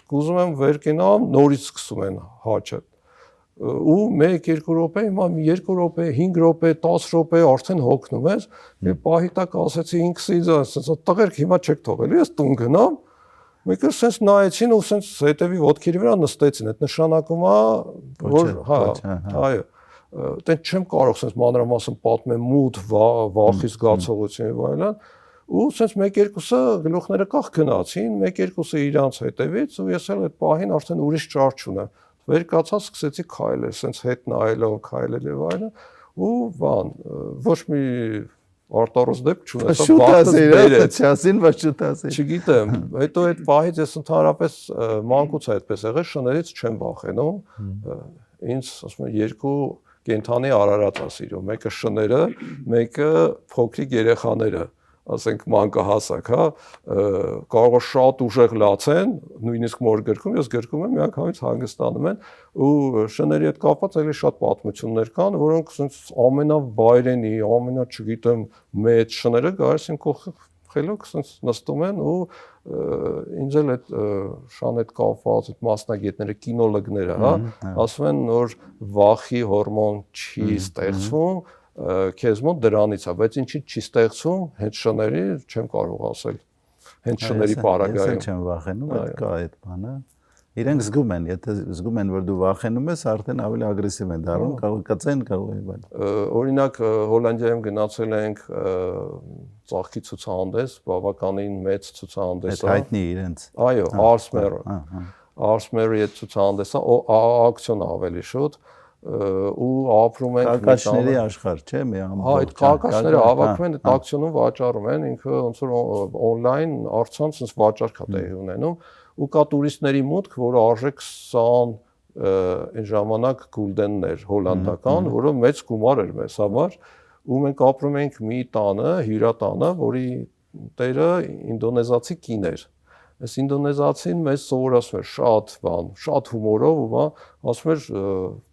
Ուզում եմ վեր կենամ, նորից սկսում են հաճը։ Ու 1-2 րոպե, հիմա 2 րոպե, 5 րոպե, 10 րոպե արդեն հոգնում ես, եւ պահի տակ ասեցի ինքսից, ասեցի տղերք հիմա չեք թողելու, ես տուն գնամ։ Մեկը sense նայեցին ու sense հետևի ոտքերի վրա նստեցին, այդ նշանակում է, որ հա, այո, այդտեղ չեմ կարող sense մանրամասն պատմեմ մութ, վախի զգացողություն եւ այլն, ու sense 1-2-ը գլուխները կախ գնացին, 1-2-ը իրանց հետևից ու ես էլ այդ պահին արդեն ուրիշ ճար չունեմ։ Վեր կացա սկսեցի քայլել, sense հետ նայելով քայլել եւ այլն, ու բան, ոչ մի արտարոց դեպք չունեցա, բախտս բերեց, չասին, ոչ չասին։ Չգիտեմ, հետո այդ պահից ես ընդհանրապես մանկուց այդպես եղել, շներից չեմ վախենում։ Ինձ ասում եմ 2 կենթանի արարած է սիրում, մեկը շները, մեկը փոքրիկ երեխաները, ասենք մանկահասակ, հա, կարող է շատ ուժեղ լացեն, նույնիսկ մոր գրքում, ես գրքում եմ, միանգամից հանգստանում են, ու շների հետ կապված էլի շատ պատմություններ կան, որոնք ամենավայրենի, չգիտեմ, մեծ շները գալիս իմ խելոք նստում են ու ինձ էլ այդ շան հետ կապված այդ մասնագետները, կինոլոգները, հա, ասում են, որ վախի հորմոն չի ստեղծվում, քեզ մոտ դրանից է, բայց ինչի չի ստեղծում, հենց շների չեմ կարող ասել, հենց շների պարագայում։ Ես չեմ վախենում, այդ կա այդ բանը։ Իրենք զգում են, եթե զգում են, որ դու վախենում ես, արդեն ավելի ագրեսիվ են դառնում, կարող կծեն, կարող է բան։ Օրինակ Հոլանդիայում գնացել ենք ծաղկի ցուցահանդես, բավականին մեծ ցուցահանդես է։ Հայտնի իրենց։ Այո, Ars-Mer-ի այդ ցուցահանդեսը, ակցիոն ավելի շուտ ու ապրում ենք կակաշների աշխարհ, չէ՞, մի ամբողջ։ Հա, այդ կակաշները հավաքում են, այդ ակցիոնում վաճառում են, ինքը ոնց որ on-line առցանց sense վաճառք է տեղի ունենում ու կա տուրիստների մուտք, որը արժե 20 այն ժամանակ գուլդեններ հոլանդական, որը մեծ գումար էր մեզ համար, ու մենք ապրում ենք մի տանը, հյուրատանը, որի տերը ինդոնեզացի կին էր։ Այս ինդոնեզացին մեզ սովորացնում էր շատ բան, շատ հումորով ու բան, ասում էր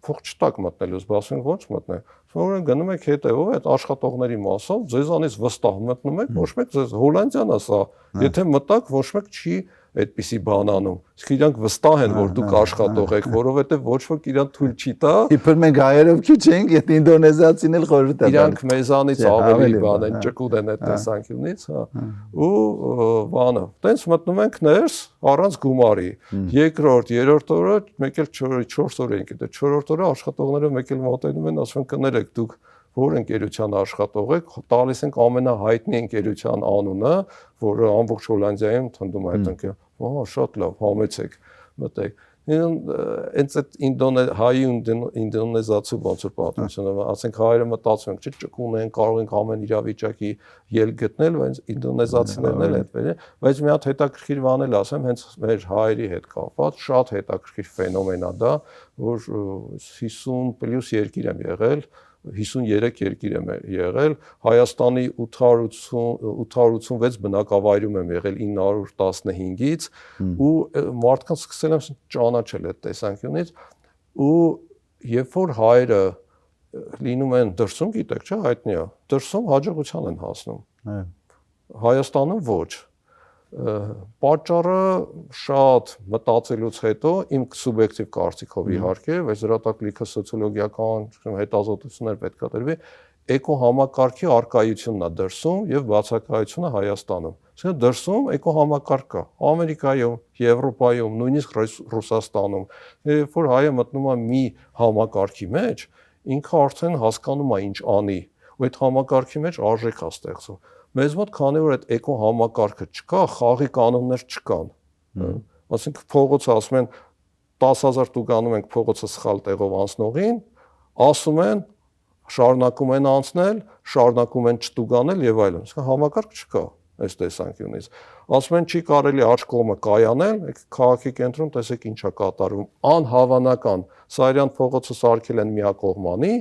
փող չտակ մտնելուց, ասում ենք ո՞նց մտնենք։ Ասում են գնում եք հետևով այդ աշխատողների մասով, ձեզանից վստահ մտնում եք, ոչ մեկ ձեզ Հոլանդիան է սա, եթե մտակ ոչ մեկ չի այդպիսի բան անում։ Իսկ իրանք վստահ են, որ դուք աշխատող եք, որովհետև ոչ ոք իրան թույլ չի տա։ Իբր մենք հայերով քիչ ենք, այդ ինդոնեզացին էլ խորհուրդ է տալիս։ Իրանք մեզանից ավելի բան են, ճկուտ են այդ տեսանկյունից, հա։ Ու բանը, տենց մտնում ենք ներս առանց գումարի։ Երկրորդ, երրորդ օրը մեկ էլ 4 օր ենք, դա 4-րդ օրը աշխատողները մեկ էլ մոտենում են, ասում են կներեք, դուք որ ընկերության աշխատող եք, տալիս ենք ամենահայտնի ընկերության անունը, որը ամբողջ Հոլանդիայում թնդում է այդ ընկերությունը։ Ահա, շատ լավ, համեցեք, մտեք։ Հենց այդ հայի ինդոնեզացու ոնց որ պատմությունը, ասենք հայերը մտածում են, չէ՞ ճկուն են, կարող ենք ամեն իրավիճակի ելք գտնել, բայց ինդոնեզացիներն էլ այդպես են, բայց մի հատ հետաքրքիր բան էլ ասեմ, հենց մեր հայերի հետ կապված, շատ հետաքրքիր ֆենոմեն է դա, որ 50+ երկիր եմ եղել, 53 երկիր եմ եղել, Հայաստանի 886 բնակավայրում եմ եղել 915-ից ու մարդկանց սկսել եմ ճանաչել այդ տեսանկյունից ու երբ որ հայերը լինում են դրսում, գիտեք, չէ՞, հայտնի է, դրսում հաջողության են հասնում։ Հայաստանում ոչ։ Պատճառը շատ մտածելուց հետո իմ սուբյեկտիվ կարծիքով իհարկե, բայց դրա տակ լիքը սոցիոլոգիական հետազոտություններ պետք է տրվի, էկոհամակարգի առկայությունն է դրսում եւ բացակայությունը Հայաստանում։ Այսինքն դրսում էկոհամակարգ կա, Ամերիկայում, Եվրոպայում, նույնիսկ Ռուսաստանում։ Երբ որ հայը մտնում է մի համակարգի մեջ, ինքը արդեն հասկանում է ինչ անի, ու այդ համակարգի մեջ արժեք է ստեղծում։ Մեզ մոտ քանի որ այդ էկո համակարգը չկա, խաղի կանոններ չկան։ Ասենք փողոցը ասում են 10,000 տուգանում ենք փողոցը սխալ տեղով անցնողին, ասում են շարունակում են անցնել, շարունակում են չտուգանել եւ այլն։ Իսկ համակարգ չկա այս տեսանկյունից։ Ասում են չի կարելի աջ կողմը կայանել, քաղաքի կենտրոնում տեսեք ինչա կատարվում։ Անհավանական։ Սարյան փողոցը սարքել են միակողմանի,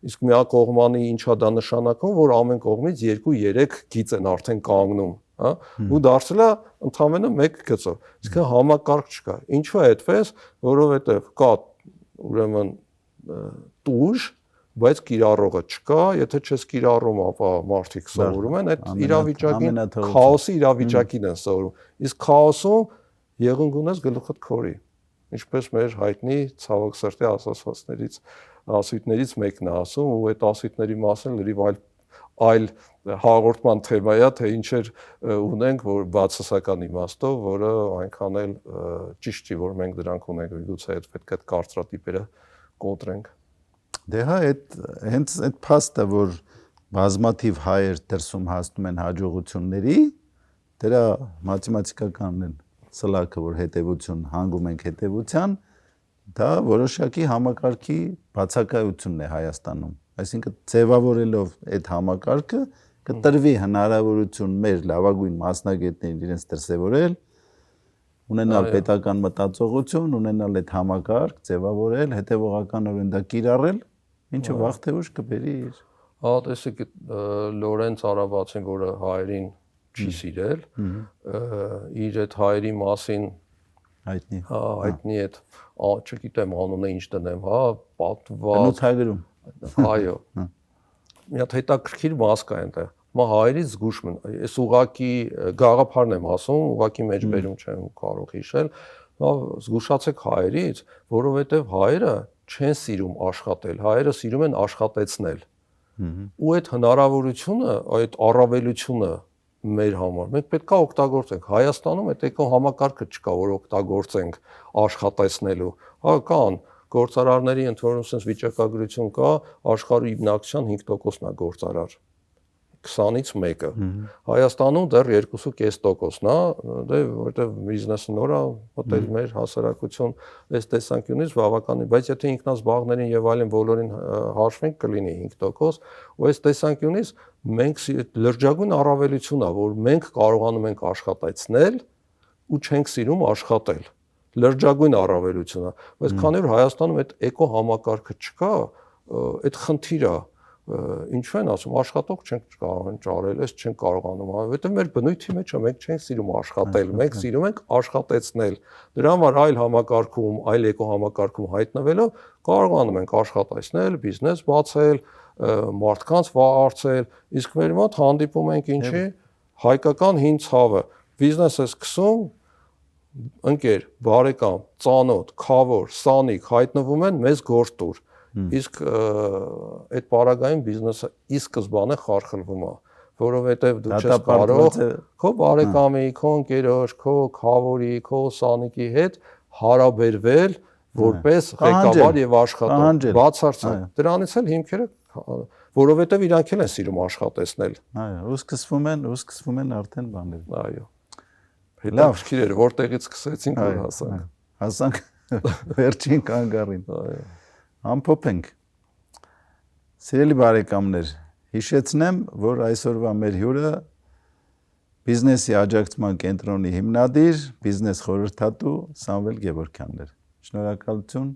իսկ միակողմանի ինչա դա նշանակում, որ ամեն կողմից 2-3 գիծ են արդեն կանգնում, հա, ու դարձել է ընդամենը 1 գծով։ Իսկ համակարգ չկա։ Ինչու է այդպես, որովհետև կա ուրեմն տուժ, բայց կիրառողը չկա, եթե չես կիրառում, ապա մարդիկ սովորում են այդ իրավիճակին, քաոսի իրավիճակին են սովորում։ Իսկ քաոսում եղունգ ունես գլուխդ քորի։ Ինչպես մեր հայտնի ցավոք սրտի ասույթներից մեկն է ասում, ու այդ ասույթների մասին լրիվ այլ հաղորդման թեմա է, թե ինչեր ունենք, որ բացասական իմաստով, որը այնքան էլ ճիշտ չի, որ մենք դրանք ունենք, գուցե այդ պետք է կարծրատիպերը կոտրենք։ Դե հա, հենց այդ փաստը, որ բազմաթիվ հայեր դրսում հասնում են հաջողությունների, դրա մաթեմատիկական սլաքը, որ հետևություն հանգում ենք հետևության, դա որոշակի համակարգի բացակայությունն է Հայաստանում։ Այսինքն ձևավորելով այդ համակարգը կտրվի հնարավորություն մեր լավագույն մասնագետներին իրենց դրսևորել, ունենալ պետական մտածողություն, ունենալ այդ համակարգ, ձևավորել, հետևողականորեն դա կիրառել, ինչը վաղ թե ուշ կբերի իր։ Հա, տեսեք, Լորենց Արաբացին, որը հայերին չի սիրել, իր այդ հայերի մասին հայտնի։ Հա, հայտնի այդ, չգիտեմ անունը ինչ դնեմ, հա, պատված։ Բնութագրում։ Այո։ Մի հատ հետաքրքիր մաս կա այնտեղ։ Մա հայերից զգուշ մն, ես ուղակի գաղափարն եմ ասում, ուղակի մեջբերում չեմ կարող հիշել, հա զգուշացեք հայերից, որովհետև հայերը չեն սիրում աշխատել, հայերը սիրում են աշխատեցնել։ Ու այդ հնարավորությունը, այդ առավելությունը մեր համար մենք պետք է օգտագործենք։ Հայաստանում այդ էկո համակարգը չկա, որ օգտագործենք աշխատեցնելու։ Հա կան գործարարների ընդորում sense վիճակագրություն կա, աշխարհի բնակչության 5%-ն է գործարար։ 20-ից 1-ը։ Հայաստանում դեռ 2.5%-ն է, դե որտեղ բիզնեսը նոր է, մտել մեր հասարակություն այս տեսանկյունից բավականին, բայց եթե ինքնազբաղներին եւ այլն բոլորին հաշվենք կլինի 5%, ու այս տեսանկյունից մենք լրջագույն առավելություն է, որ մենք կարողանում ենք աշխատեցնել ու չենք սիրում աշխատել։ Լրջագույն առավելություն է, բայց քանի որ Հայաստանում այդ էկո համակարգը չկա, այդ խնդիրը ինչու են ասում աշխատող չենք կարող ճարել, այս չենք կարողանում, որովհետև մեր բնույթի մեջ է, մենք չենք սիրում աշխատել, մենք սիրում ենք աշխատեցնել։ Դրա համար այլ համակարգում, այլ էկո համակարգում հայտնվելով կարողանում ենք աշխատեցնել, բիզնես բացել, մարդկանց վարձել, իսկ մեր մոտ հանդիպում ենք ինչի հայկական հին ցավը, բիզնես է սկսում, ընկեր, բարեկամ, ծանոթ, քավոր, սանիկ հայտնվում են մեզ գործ տուր։ Իսկ այդ պարագային բիզնեսը ի սկզբանե խարխլվում է, որովհետև դու չես կարող քո բարեկամի, քո ընկերոջ, քո քավորի, քո սանիկի հետ հարաբերվել որպես ղեկավար եւ աշխատող։ Բացարձակ։ Դրանից էլ հիմքերը, որովհետև իրանք էլ են սիրում աշխատեցնել։ Այո, ու սկսվում են արդեն բաներ։ Այո։ Հետաքրքիր էր, որտեղից սկսեցինք որ հասանք։ Հասանք վերջին կանգառին։ Այո։ Ամփոփենք։ Սիրելի բարեկամներ, հիշեցնեմ, որ այսօրվա մեր հյուրը բիզնեսի աջակցման կենտրոնի հիմնադիր, բիզնես խորհրդատու Սամվել Գևորգյանն էր։ Շնորհակալություն,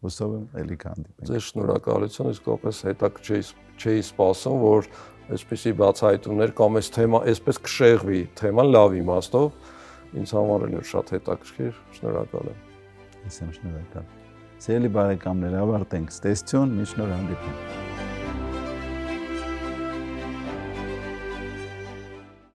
հուսով եմ էլի կհանդիպենք։ Ձեզ շնորհակալություն, իսկապես հետաքրքիր չէի սպասում, որ այսպեսի բացահայտումներ կամ այս թեմա այսպես կշեղվի, թեման լավ իմաստով, ինձ համար էլ շատ հետաքրքիր, շնորհակալ եմ։ Ես եմ շնորհակալ։ Սիրելի բարեկամներ, ավարտենք։ Ստեսություն, մինչ նոր հանդիպում։